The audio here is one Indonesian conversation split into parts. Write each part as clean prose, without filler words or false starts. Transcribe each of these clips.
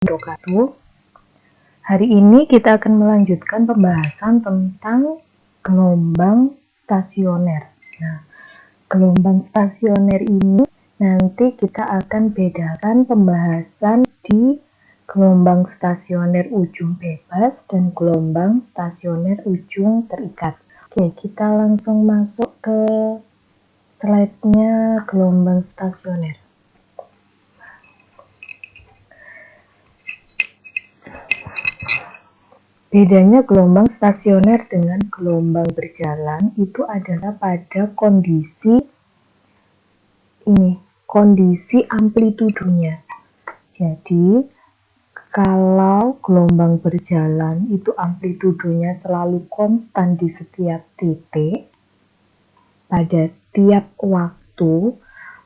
wabarakatuh. Hari ini kita akan melanjutkan pembahasan tentang gelombang stasioner. Nah, gelombang stasioner ini nanti kita akan bedakan pembahasan di gelombang stasioner ujung bebas dan gelombang stasioner ujung terikat. Oke, kita langsung masuk ke slide-nya gelombang stasioner. Bedanya gelombang stasioner dengan gelombang berjalan itu adalah pada kondisi amplitudonya. Jadi, kalau gelombang berjalan itu amplitudonya selalu konstan di setiap titik pada tiap waktu,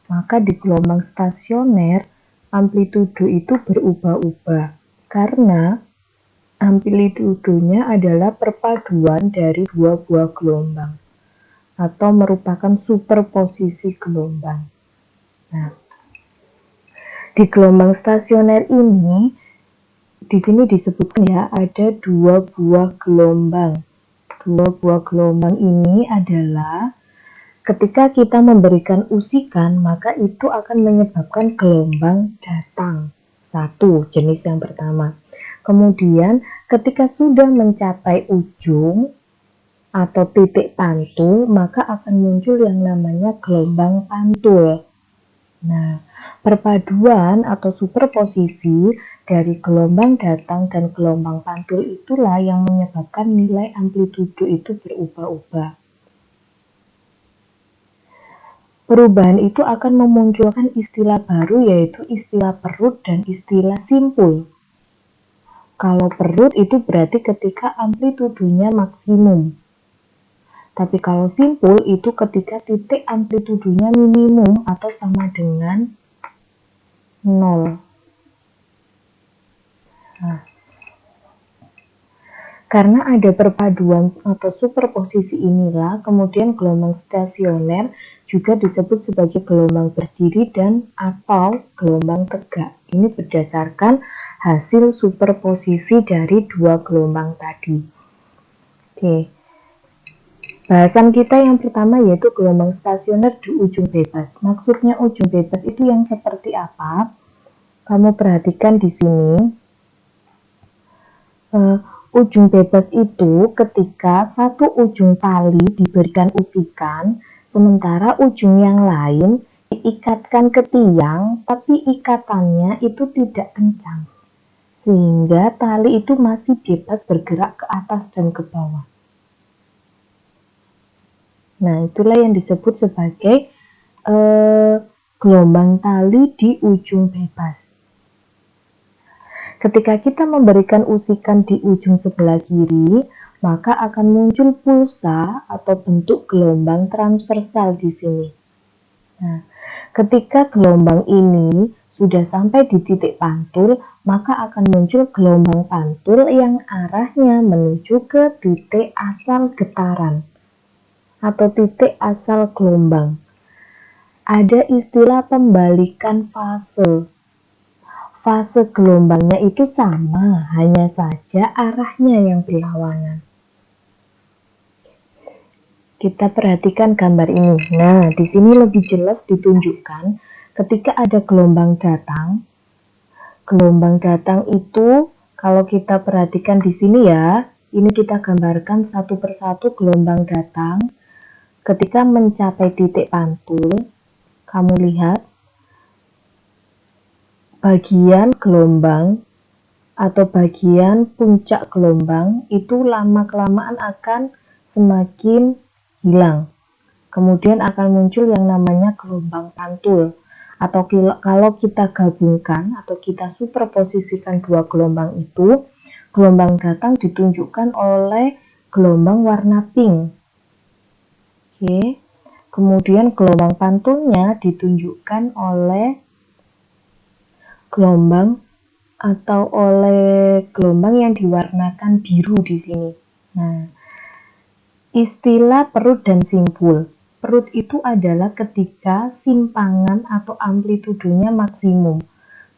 maka di gelombang stasioner amplitudo itu berubah-ubah karena amplitudonya adalah perpaduan dari dua buah gelombang atau merupakan superposisi gelombang. Nah, di gelombang stasioner ini di sini disebutkan ya ada dua buah gelombang. Dua buah gelombang ini adalah ketika kita memberikan usikan, maka itu akan menyebabkan gelombang datang. Satu, jenis yang pertama. Kemudian ketika sudah mencapai ujung atau titik pantul, maka akan muncul yang namanya gelombang pantul. Nah, perpaduan atau superposisi dari gelombang datang dan gelombang pantul itulah yang menyebabkan nilai amplitudo itu berubah-ubah. Perubahan itu akan memunculkan istilah baru, yaitu istilah perut dan istilah simpul. Kalau perut itu berarti ketika amplitudonya maksimum. Tapi kalau simpul itu ketika titik amplitudonya minimum atau sama dengan 0. Nah, karena ada perpaduan atau superposisi inilah, kemudian gelombang stasioner juga disebut sebagai gelombang berdiri dan atau gelombang tegak. Ini berdasarkan hasil superposisi dari dua gelombang tadi. Oke. Bahasan kita yang pertama yaitu gelombang stasioner di ujung bebas. Maksudnya ujung bebas itu yang seperti apa? Kamu perhatikan di sini. Ujung bebas itu ketika satu ujung tali diberikan usikan, sementara ujung yang lain diikatkan ke tiang, tapi ikatannya itu tidak kencang. Sehingga tali itu masih bebas bergerak ke atas dan ke bawah. Nah, itulah yang disebut sebagai gelombang tali di ujung bebas. Ketika kita memberikan usikan di ujung sebelah kiri, maka akan muncul pulsa atau bentuk gelombang transversal di sini. Nah, ketika gelombang ini sudah sampai di titik pantul, maka akan muncul gelombang pantul yang arahnya menuju ke titik asal getaran atau titik asal gelombang. Ada istilah pembalikan fase. Fase gelombangnya itu sama, hanya saja arahnya yang berlawanan. Kita perhatikan gambar ini. Nah, di sini lebih jelas ditunjukkan ketika ada gelombang datang. Gelombang datang itu kalau kita perhatikan di sini ya, ini kita gambarkan satu persatu gelombang datang. Ketika mencapai titik pantul, kamu lihat bagian gelombang atau bagian puncak gelombang itu lama-kelamaan akan semakin hilang. Kemudian akan muncul yang namanya gelombang pantul. Atau kalau kita gabungkan atau kita superposisikan dua gelombang itu, gelombang datang ditunjukkan oleh gelombang warna pink. Oke. Kemudian gelombang pantulnya ditunjukkan oleh gelombang atau oleh gelombang yang diwarnakan biru di sini. Nah, istilah perut dan simpul. Perut itu adalah ketika simpangan atau amplitudonya maksimum.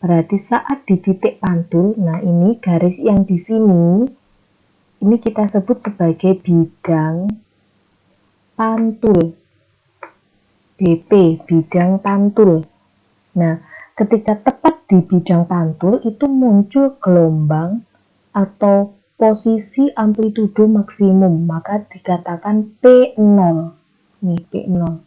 Berarti saat di titik pantul, nah ini garis yang di sini, ini kita sebut sebagai bidang pantul. BP, bidang pantul. Nah, ketika tepat di bidang pantul, itu muncul gelombang atau posisi amplitudo maksimum, maka dikatakan P0. Nih, P0.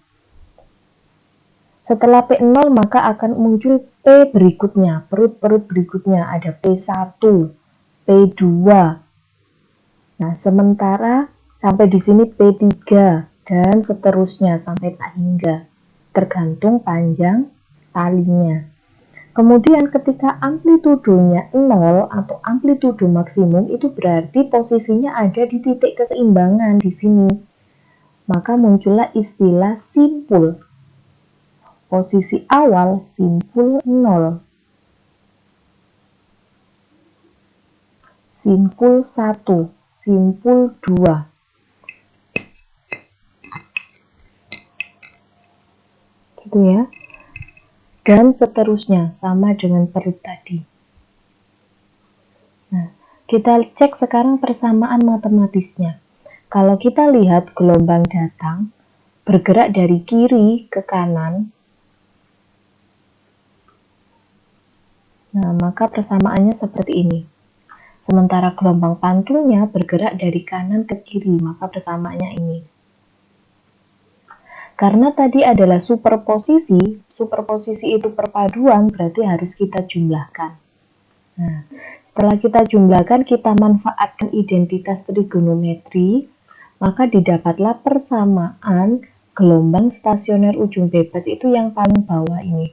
Setelah P0 maka akan muncul P berikutnya, perut-perut berikutnya ada P1, P2. Nah, sementara sampai di sini P3 dan seterusnya sampai tak hingga, tergantung panjang talinya. Kemudian ketika amplitudonya 0 atau amplitudo maksimum itu berarti posisinya ada di titik keseimbangan di sini. Maka muncullah istilah simpul. Posisi awal simpul 0. Simpul 1, simpul 2. Gitu ya. Dan seterusnya sama dengan perut tadi. Nah, kita cek sekarang persamaan matematisnya. Kalau kita lihat gelombang datang bergerak dari kiri ke kanan, nah maka persamaannya seperti ini. Sementara gelombang pantulnya bergerak dari kanan ke kiri, maka persamaannya ini. Karena tadi adalah superposisi itu perpaduan, berarti harus kita jumlahkan. Nah, setelah kita jumlahkan, kita manfaatkan identitas trigonometri, maka didapatlah persamaan gelombang stasioner ujung bebas itu yang paling bawah ini.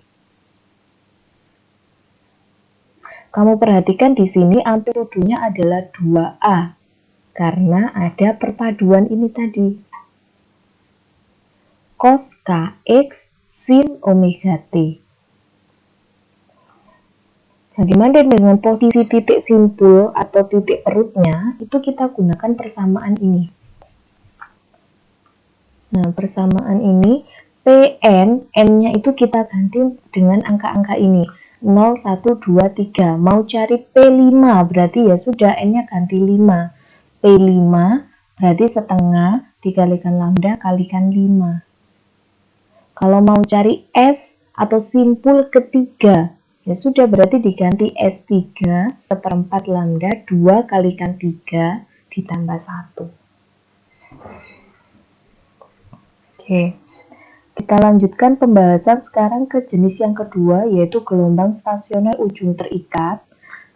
Kamu perhatikan di sini amplitudonya adalah 2A, karena ada perpaduan ini tadi. Cos Kx sin omega T. Bagaimana dengan posisi titik simpul atau titik perutnya, itu kita gunakan persamaan ini. Nah, persamaan ini, Pn, n-nya itu kita ganti dengan angka-angka ini. 0, 1, 2, 3. Mau cari P5, berarti ya sudah n-nya ganti 5. P5 berarti setengah dikalikan lambda kalikan 5. Kalau mau cari S atau simpul ketiga, ya sudah berarti diganti S3 seperempat lambda 2 kalikan 3 ditambah 1. Oke. Kita lanjutkan pembahasan sekarang ke jenis yang kedua, yaitu gelombang stasioner ujung terikat.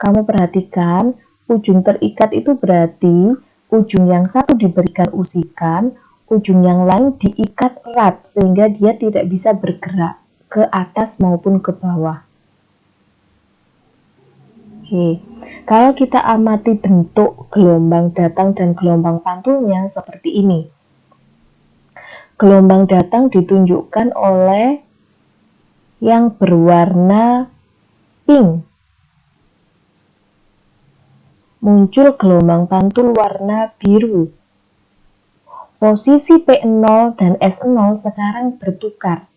Kamu perhatikan, ujung terikat itu berarti ujung yang satu diberikan usikan, ujung yang lain diikat erat, sehingga dia tidak bisa bergerak ke atas maupun ke bawah. Oke. Kalau kita amati bentuk gelombang datang dan gelombang pantulnya seperti ini. Gelombang datang ditunjukkan oleh yang berwarna pink. Muncul gelombang pantul warna biru. Posisi P0 dan S0 sekarang bertukar.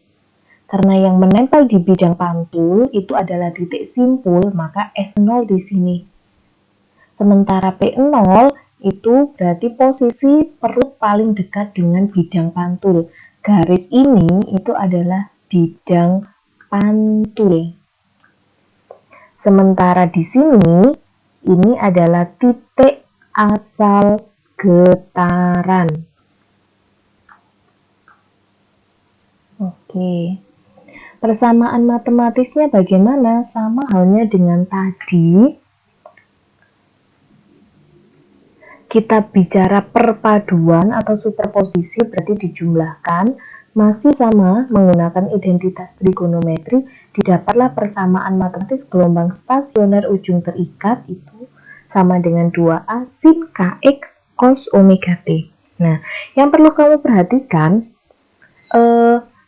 Karena yang menempel di bidang pantul itu adalah titik simpul, maka S0 di sini. Sementara P0 itu berarti posisi perut paling dekat dengan bidang pantul. Garis ini itu adalah bidang pantul. Sementara di sini, ini adalah titik asal getaran. Oke. Persamaan matematisnya bagaimana? Sama halnya dengan tadi. Kita bicara perpaduan atau superposisi berarti dijumlahkan, masih sama menggunakan identitas trigonometri, didapatlah persamaan matematis gelombang stasioner ujung terikat itu sama dengan 2A sin Kx cos omega T. Nah, yang perlu kamu perhatikan,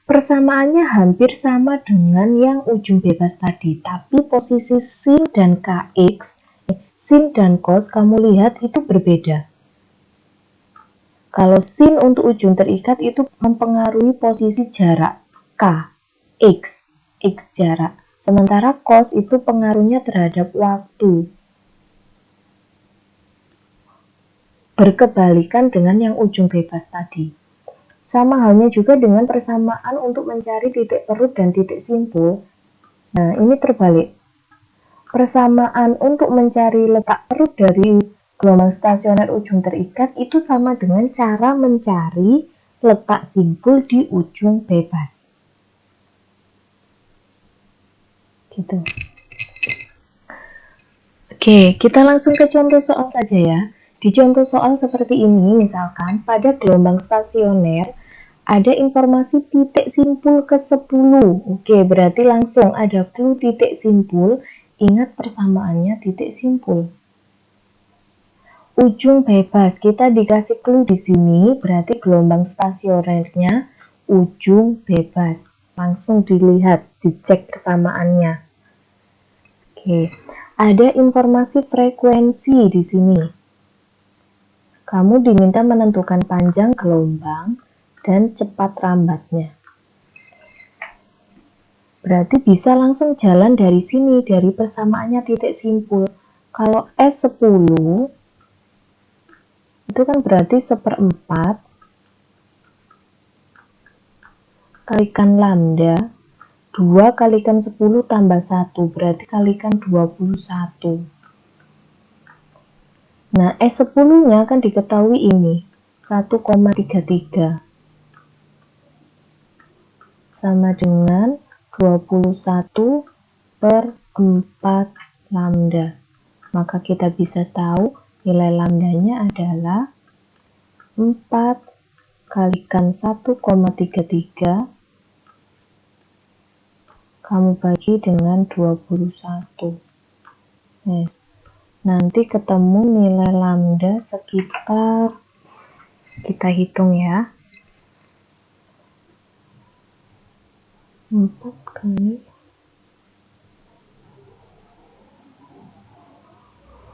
persamaannya hampir sama dengan yang ujung bebas tadi, tapi posisi sin dan Kx, sin dan cos kamu lihat itu berbeda. Kalau sin untuk ujung terikat itu mempengaruhi posisi jarak K, X jarak. Sementara cos itu pengaruhnya terhadap waktu. Berkebalikan dengan yang ujung bebas tadi. Sama halnya juga dengan persamaan untuk mencari titik perut dan titik simpul. Nah, ini terbalik. Persamaan untuk mencari letak perut dari gelombang stasioner ujung terikat itu sama dengan cara mencari letak simpul di ujung bebas. Gitu. Oke, kita langsung ke contoh soal saja ya. Di contoh soal seperti ini, misalkan pada gelombang stasioner ada informasi titik simpul ke-10. Oke, berarti langsung ada clue titik simpul. Ingat persamaannya titik simpul. Ujung bebas, kita dikasih clue di sini, berarti gelombang stasionernya ujung bebas. Langsung dilihat, dicek persamaannya. Oke, ada informasi frekuensi di sini. Kamu diminta menentukan panjang gelombang dan cepat rambatnya. Berarti bisa langsung jalan dari sini, dari persamaannya titik simpul. Kalau S10, itu kan berarti 1/4 kalikan lambda, 2 kalikan 10 tambah 1, berarti kalikan 21. Nah, S10-nya kan diketahui ini, 1,33. Sama dengan 21/4 lambda. Maka kita bisa tahu nilai lambdanya adalah 4 kalikan 1,33 kamu bagi dengan 21. Nanti ketemu nilai lambda sekitar, kita hitung ya, 4 kali.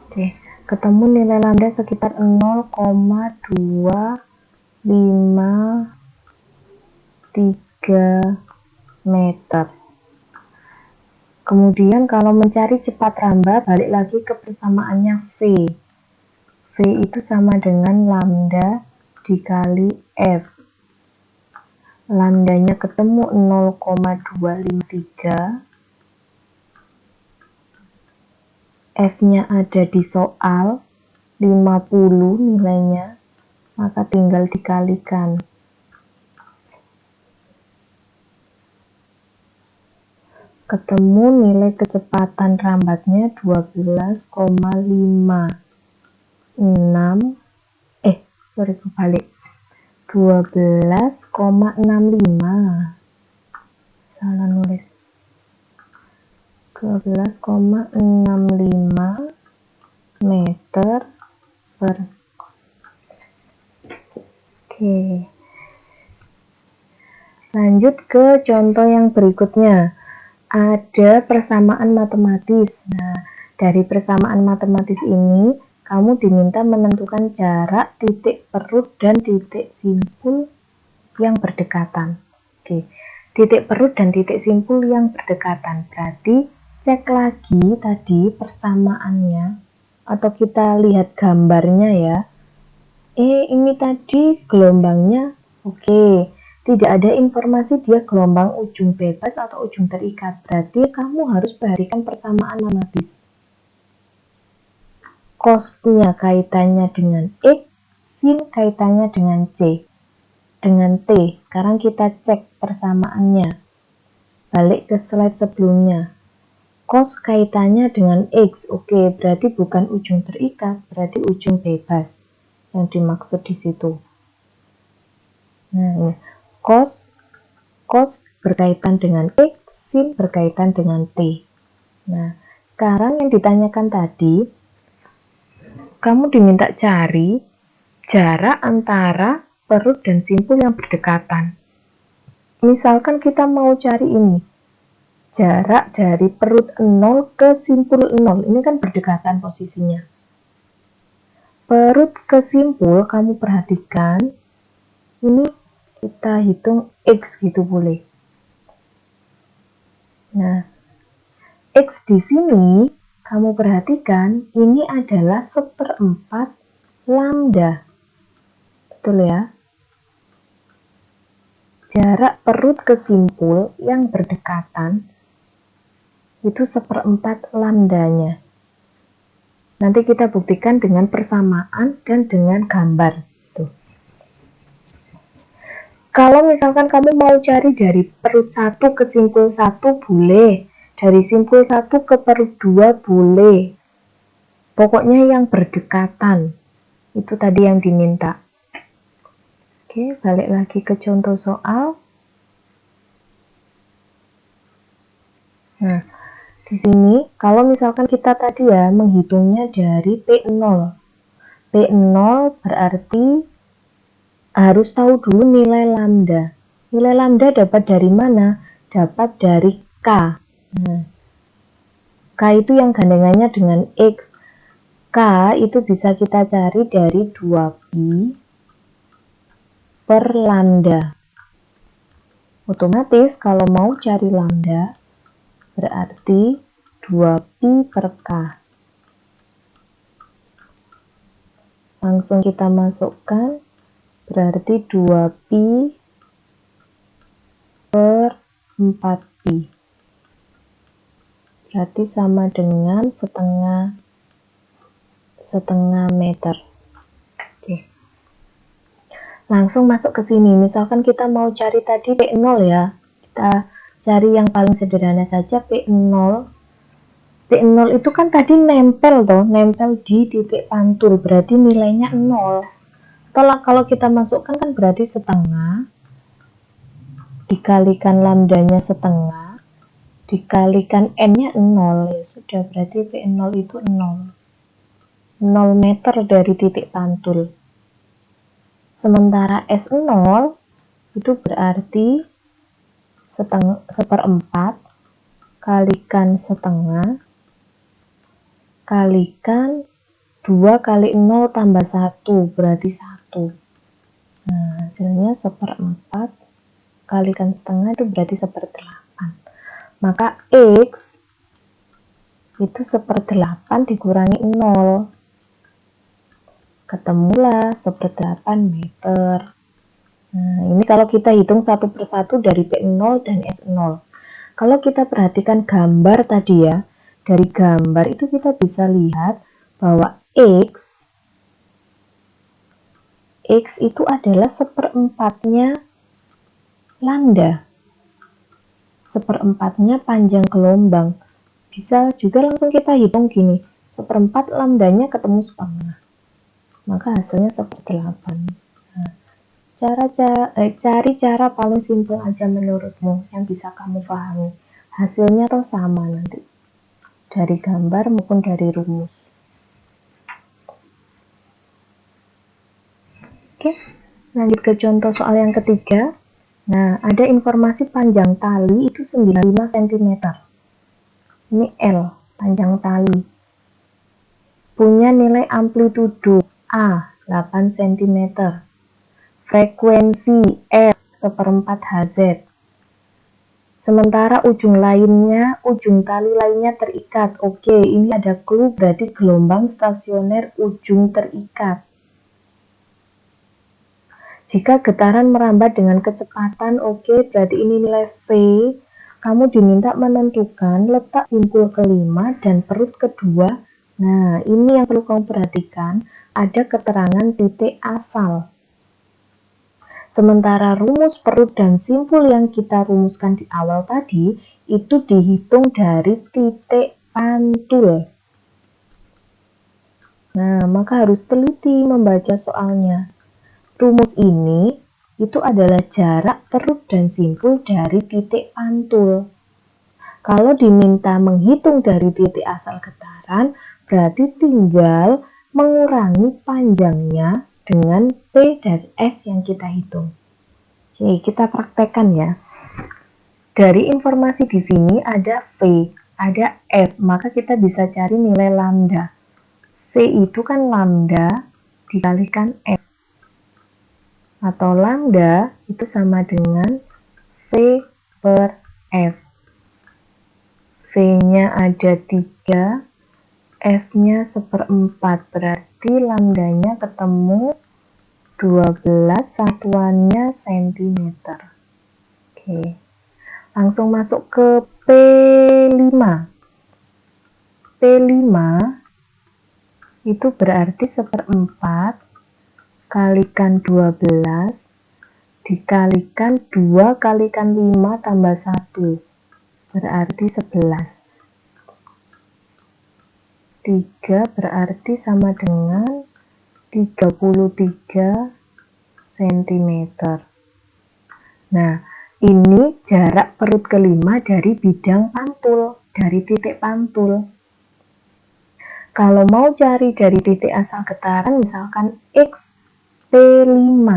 Oke, ketemu nilai lambda sekitar 0,253 meter. Kemudian kalau mencari cepat rambat, balik lagi ke persamaannya V. V itu sama dengan lambda dikali F. Lambdanya ketemu 0,253. F-nya ada di soal, 50 nilainya, maka tinggal dikalikan. Ketemu nilai kecepatan rambatnya 12,56. Kebalik. 12,65. Salah nulis. 12,65 meter per sekon. Oke. Lanjut ke contoh yang berikutnya. Ada persamaan matematis. Nah, dari persamaan matematis ini, kamu diminta menentukan jarak titik perut dan titik simpul yang berdekatan. Oke, titik perut dan titik simpul yang berdekatan. Berarti cek lagi tadi persamaannya, atau kita lihat gambarnya ya. Ini tadi gelombangnya, oke. Tidak ada informasi dia gelombang ujung bebas atau ujung terikat. Berarti kamu harus perhatikan persamaan matematis. Cos-nya kaitannya dengan X, sin kaitannya dengan C, dengan T. Sekarang kita cek persamaannya. Balik ke slide sebelumnya. Cos kaitannya dengan X. Oke, berarti bukan ujung terikat, berarti ujung bebas yang dimaksud di situ. Nah, ini. Cos berkaitan dengan X, sin berkaitan dengan T. Nah, sekarang yang ditanyakan tadi, kamu diminta cari jarak antara perut dan simpul yang berdekatan. Misalkan kita mau cari ini, jarak dari perut 0 ke simpul 0, ini kan berdekatan posisinya. Perut ke simpul, kamu perhatikan, ini kita hitung X gitu boleh. Nah, X di sini, kamu perhatikan, ini adalah 1/4 lambda. Betul ya? Jarak perut ke simpul yang berdekatan itu 1/4 lambdanya. Nanti kita buktikan dengan persamaan dan dengan gambar. Tuh. Kalau misalkan kamu mau cari dari perut 1 ke simpul 1 boleh, dari simpul 1 ke perut 2 boleh. Pokoknya yang berdekatan. Itu tadi yang diminta. Oke, balik lagi ke contoh soal. Nah, di sini kalau misalkan kita tadi ya menghitungnya dari P0. P0 berarti harus tahu dulu nilai lambda. Nilai lambda dapat dari mana? Dapat dari K. Nah, K itu yang gandengannya dengan X. K itu bisa kita cari dari 2pi per lambda. Otomatis kalau mau cari lambda berarti 2pi per K. Langsung kita masukkan, berarti 2pi per 4pi. Berarti sama dengan setengah meter. Oke. Langsung masuk ke sini. Misalkan kita mau cari tadi P0 ya. Kita cari yang paling sederhana saja P0. P0 itu kan tadi nempel di titik pantul, berarti nilainya 0. Kalau kita masukkan kan berarti setengah dikalikan lambdanya setengah dikalikan n-nya 0, ya sudah, berarti P0 itu 0 meter dari titik pantul. Sementara S0 itu berarti 1/4 kalikan setengah kalikan 2 kali 0 tambah 1 berarti 1. Nah, hasilnya 1/4 kalikan setengah itu berarti 1/8. Maka X itu 1/8 dikurangi 0. Ketemulah 1/8 meter. Nah, ini kalau kita hitung satu persatu dari P0 dan S0. Kalau kita perhatikan gambar tadi ya, dari gambar itu kita bisa lihat bahwa X itu adalah 1/4-nya lambda. 1/4-nya panjang gelombang. Bisa juga langsung kita hitung gini, 1/4 lambdanya ketemu setengah. Maka hasilnya 1/8. Nah, cari cara paling simpel aja menurutmu yang bisa kamu pahami. Hasilnya tuh sama nanti. Dari gambar maupun dari rumus. Oke, lanjut ke contoh soal yang ketiga. Nah, ada informasi panjang tali itu 95 cm. Ini L, panjang tali. Punya nilai amplitudo A, 8 cm. Frekuensi F, 1/4 Hz. Sementara ujung tali lainnya terikat. Oke, ini ada clue, berarti gelombang stasioner ujung terikat. Jika getaran merambat dengan kecepatan, oke, berarti ini nilai V. Kamu diminta menentukan letak simpul kelima dan perut kedua. Nah, ini yang perlu kamu perhatikan, ada keterangan titik asal. Sementara rumus perut dan simpul yang kita rumuskan di awal tadi, itu dihitung dari titik pantul. Nah, maka harus teliti membaca soalnya. Rumus ini itu adalah jarak perut dan simpul dari titik pantul. Kalau diminta menghitung dari titik asal getaran, berarti tinggal mengurangi panjangnya dengan P dan S yang kita hitung. Oke, kita praktekkan ya. Dari informasi di sini ada V, ada F, maka kita bisa cari nilai lambda. V itu kan lambda dikalikan F. Atau lambda itu sama dengan V per F. V V-nya ada 3, F-nya 1/4, berarti lambdanya ketemu 12, satuannya cm. Oke, langsung masuk ke P5. P5 itu berarti 1/4 kalikan 12 dikalikan 2 kalikan 5 tambah 1, berarti 11. 3 berarti sama dengan 33 cm. Nah, ini jarak perut kelima dari bidang pantul, dari titik pantul. Kalau mau cari dari titik asal getaran, misalkan X P5,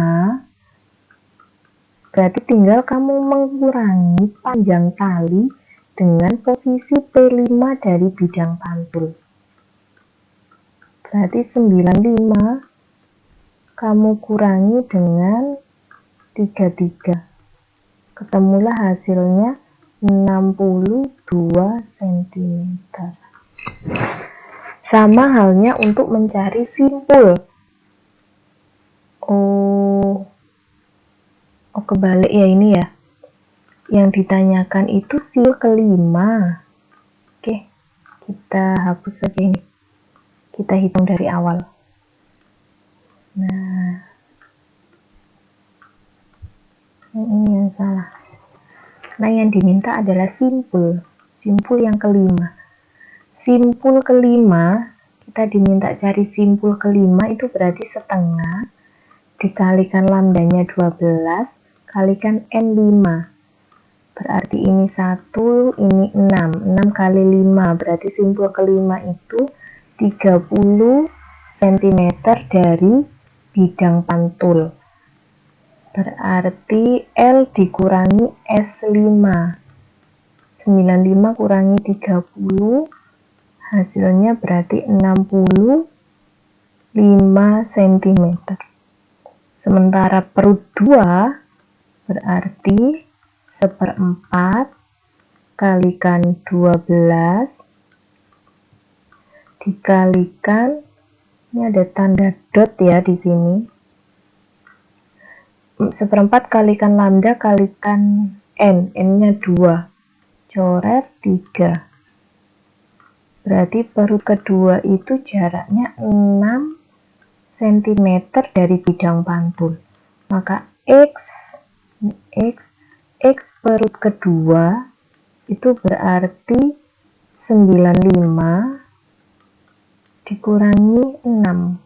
berarti tinggal kamu mengurangi panjang tali dengan posisi P5 dari bidang pantul. Berarti 95 kamu kurangi dengan 33. Ketemulah hasilnya 62 cm. Sama halnya untuk mencari simpul. Oh, kebalik ya ini ya. Yang ditanyakan itu simpul kelima. Oke, kita hapus saja ini. Kita hitung dari awal. Nah, ini yang salah. Nah, yang diminta adalah simpul. Simpul yang kelima. Simpul kelima, kita diminta cari simpul kelima itu berarti setengah dikalikan lambdanya 12 kalikan N5. Berarti ini 1, ini 6. 6 kali 5, berarti simpul kelima itu 30 cm dari bidang pantul. Berarti L dikurangi S5. 95 kurangi 30, hasilnya berarti 65 cm. Sementara perut 2 berarti 1/4 kalikan 12 dikalikan, ini ada tanda dot ya di sini, 1/4 kalikan lambda kalikan N, N-nya 2, coret 3. Berarti perut kedua itu jaraknya 6 cm dari bidang pantul. Maka X perut kedua itu berarti 95 dikurangi 6,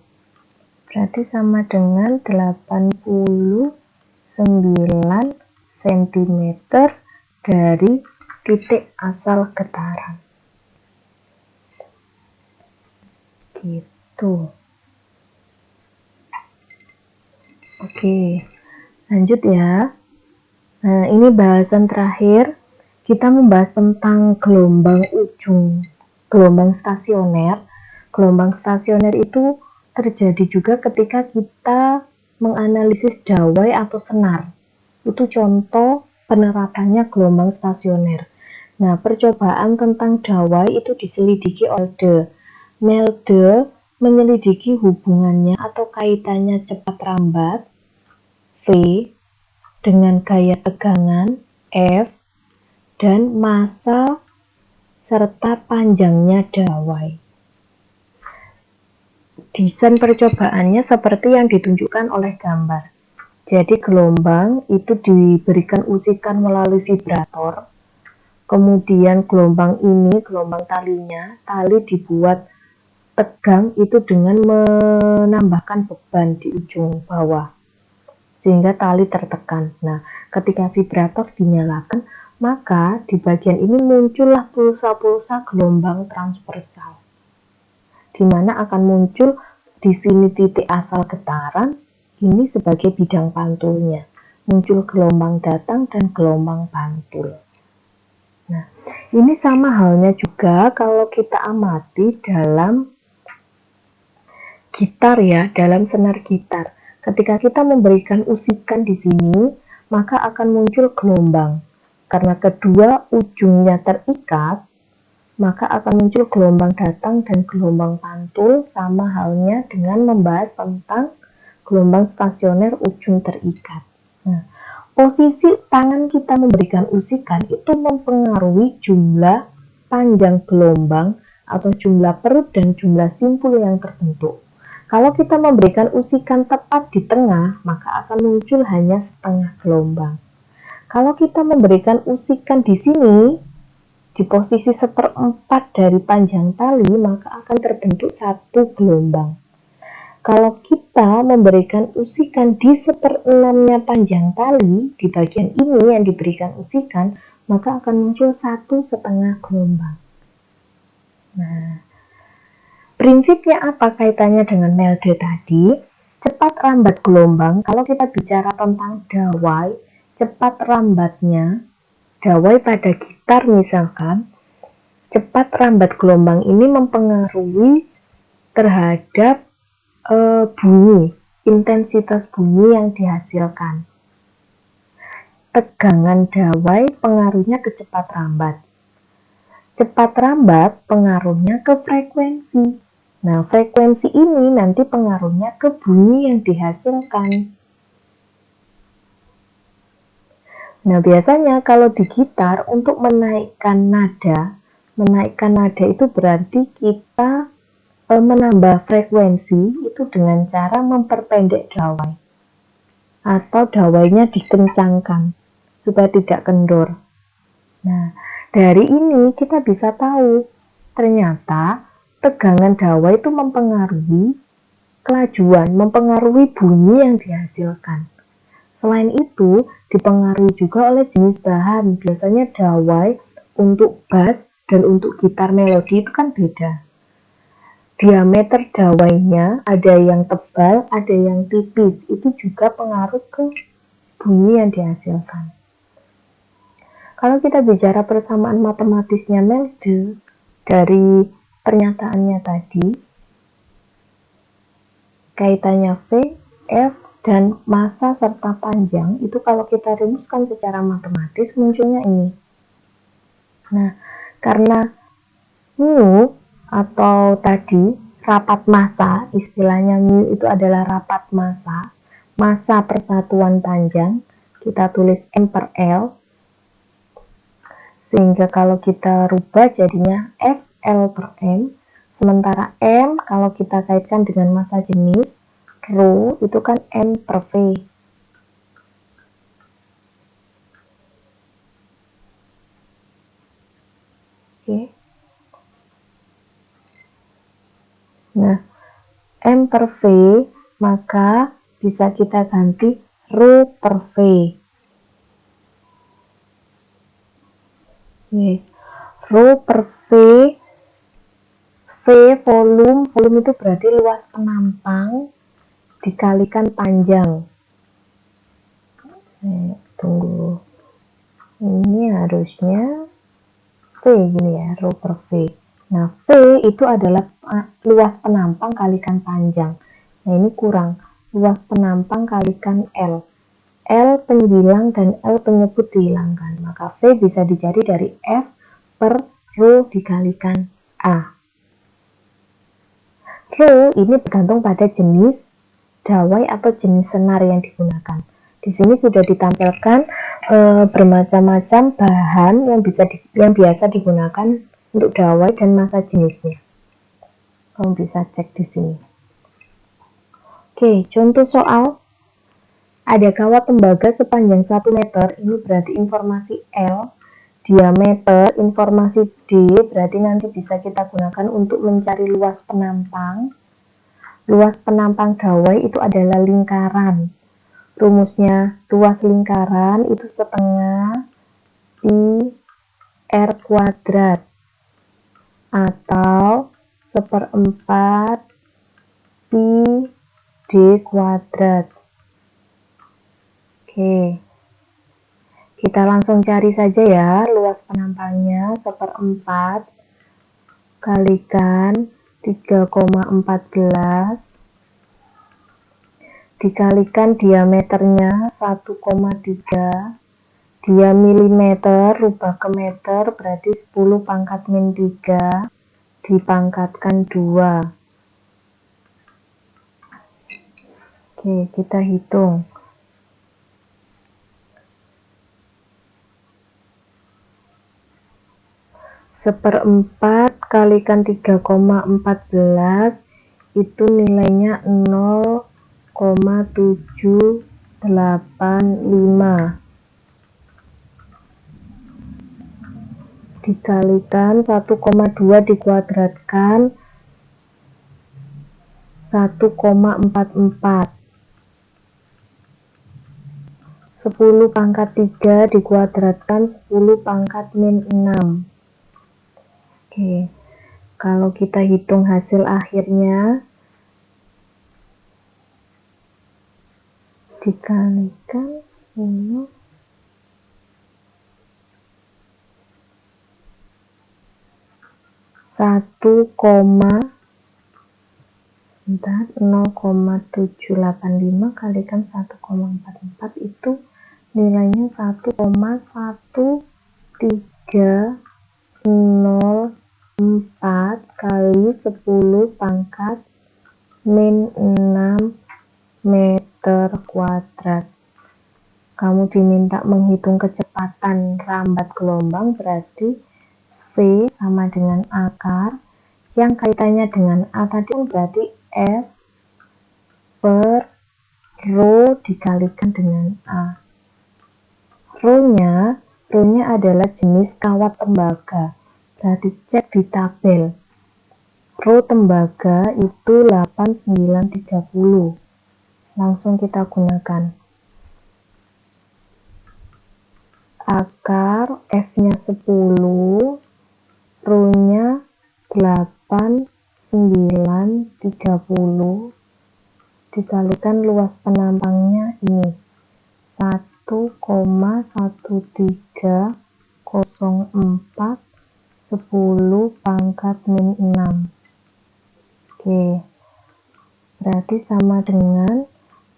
berarti sama dengan 89 cm dari titik asal getaran. Gitu. Oke, lanjut ya. Nah, ini bahasan terakhir. Kita membahas tentang gelombang ujung, gelombang stasioner. Gelombang stasioner itu terjadi juga ketika kita menganalisis dawai atau senar. Itu contoh penerapannya gelombang stasioner. Nah, percobaan tentang dawai itu diselidiki oleh Melde menyelidiki hubungannya atau kaitannya cepat rambat V dengan gaya tegangan F dan massa serta panjangnya dawai. Desain percobaannya seperti yang ditunjukkan oleh gambar. Jadi gelombang itu diberikan usikan melalui vibrator. Kemudian gelombang ini, gelombang talinya, tali dibuat tegang itu dengan menambahkan beban di ujung bawah sehingga tali tertekan. Nah, ketika vibrator dinyalakan, maka di bagian ini muncullah pulsa-pulsa gelombang transversal, di mana akan muncul di sini titik asal getaran, ini sebagai bidang pantulnya, muncul gelombang datang dan gelombang pantul. Nah, ini sama halnya juga kalau kita amati dalam gitar ya, dalam senar gitar. Ketika kita memberikan usikan di sini, maka akan muncul gelombang. Karena kedua ujungnya terikat, maka akan muncul gelombang datang dan gelombang pantul, sama halnya dengan membahas tentang gelombang stasioner ujung terikat. Nah, posisi tangan kita memberikan usikan itu mempengaruhi jumlah panjang gelombang atau jumlah perut dan jumlah simpul yang terbentuk. Kalau kita memberikan usikan tepat di tengah, maka akan muncul hanya setengah gelombang. Kalau kita memberikan usikan di sini, di posisi 1/4 dari panjang tali, maka akan terbentuk satu gelombang. Kalau kita memberikan usikan di 1/6-nya panjang tali, di bagian ini yang diberikan usikan, maka akan muncul 1,5 gelombang. Nah, prinsipnya apa kaitannya dengan melde tadi? Cepat rambat gelombang, kalau kita bicara tentang dawai, cepat rambatnya, dawai pada gitar misalkan, cepat rambat gelombang ini mempengaruhi terhadap bunyi, intensitas bunyi yang dihasilkan. Tegangan dawai pengaruhnya ke cepat rambat. Cepat rambat pengaruhnya ke frekuensi. Nah, frekuensi ini nanti pengaruhnya ke bunyi yang dihasilkan. Nah, biasanya kalau di gitar untuk menaikkan nada itu berarti kita menambah frekuensi itu dengan cara memperpendek dawai atau dawainya dikencangkan supaya tidak kendor. Nah, dari ini kita bisa tahu ternyata tegangan dawai itu mempengaruhi kelajuan, mempengaruhi bunyi yang dihasilkan. Selain itu, dipengaruhi juga oleh jenis bahan. Biasanya dawai untuk bass dan untuk gitar melodi itu kan beda. Diameter dawainya ada yang tebal, ada yang tipis. Itu juga pengaruh ke bunyi yang dihasilkan. Kalau kita bicara persamaan matematisnya melde, dari pernyataannya tadi, kaitannya V, F, dan massa serta panjang, itu kalau kita rumuskan secara matematis munculnya ini. Nah, karena mu atau tadi rapat massa, istilahnya mu itu adalah rapat massa, massa persatuan panjang, kita tulis M per L, sehingga kalau kita rubah jadinya FL per M, sementara M kalau kita kaitkan dengan massa jenis, Rho itu kan M per V. Oke. Nah, M per V maka bisa kita ganti Rho per V. Oke. Rho per V, V volume itu berarti luas penampang dikalikan panjang. Tunggu, ini harusnya V gini ya, Rho per V. Nah, V itu adalah luas penampang kalikan panjang. Nah, ini kurang. Luas penampang kalikan L. L penyilang dan L penyebut dihilangkan. Maka V bisa dicari dari F per Rho dikalikan A. Rho ini bergantung pada jenis dawai atau jenis senar yang digunakan. Di sini sudah ditampilkan bermacam-macam bahan yang biasa digunakan untuk dawai dan massa jenisnya. Kamu bisa cek di sini. Oke, contoh soal. Ada kawat tembaga sepanjang 1 meter, ini berarti informasi L, diameter, informasi D, berarti nanti bisa kita gunakan untuk mencari luas penampang. Luas penampang dawai itu adalah lingkaran. Rumusnya luas lingkaran itu setengah pi R kuadrat atau 1/4 pi D kuadrat. Oke, kita langsung cari saja ya luas penampangnya 1/4 kalikan 3,14 dikalikan diameternya 1,3 dia milimeter rubah ke meter, berarti 10 pangkat min 3 dipangkatkan 2. Oke, kita hitung. 1/4 kalikan 3,14 itu nilainya 0,785 dikalikan 1,2 dikuadratkan 1,44, 10 pangkat 3 dikuadratkan 10 pangkat min 6. Oke, kalau kita hitung hasil akhirnya dikalikan 10 0,785 kalikan 1,44 itu nilainya 1,1304 kali 10 pangkat min 6 meter kuadrat. Kamu diminta menghitung kecepatan rambat gelombang, berarti V sama dengan akar, yang kaitannya dengan A tadi berarti F per rho dikalikan dengan A. Rho-nya adalah jenis kawat tembaga, berarti cek di tabel. Rho tembaga itu 8930, langsung kita gunakan. Akar F-nya 10, rho-nya 8930 dikalikan luas penampangnya ini 1,1304 10 pangkat min 6. Oke, berarti sama dengan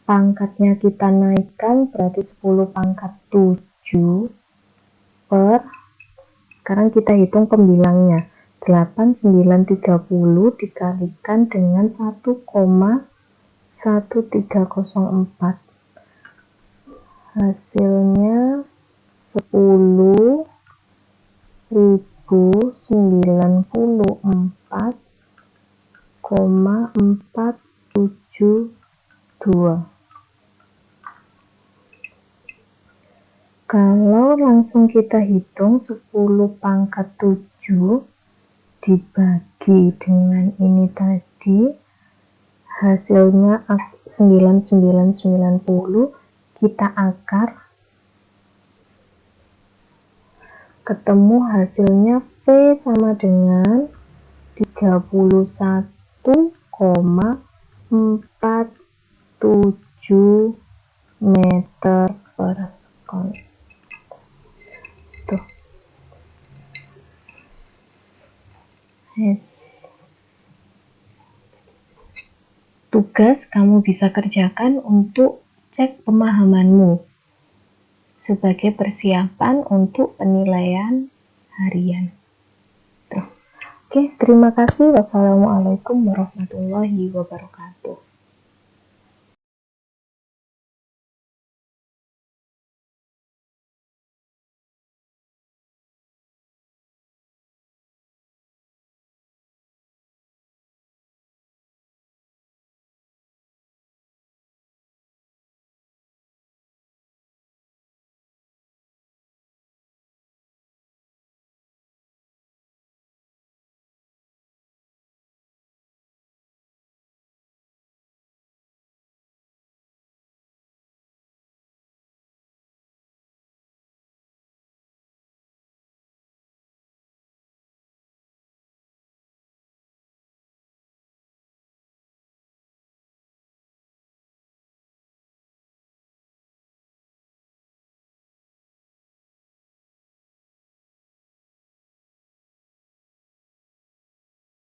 pangkatnya kita naikkan, berarti 10 pangkat 7 per, sekarang kita hitung pembilangnya, 8930 dikalikan dengan 1,1304, hasilnya 10.094,472. Kalau langsung kita hitung 10 pangkat 7 dibagi dengan ini tadi, hasilnya 9990, kita akar, ketemu hasilnya V sama dengan 31,47 meter per sekon. Tuh. Tugas kamu bisa kerjakan untuk cek pemahamanmu sebagai persiapan untuk penilaian harian. Tuh. Oke, terima kasih. Wassalamualaikum warahmatullahi wabarakatuh.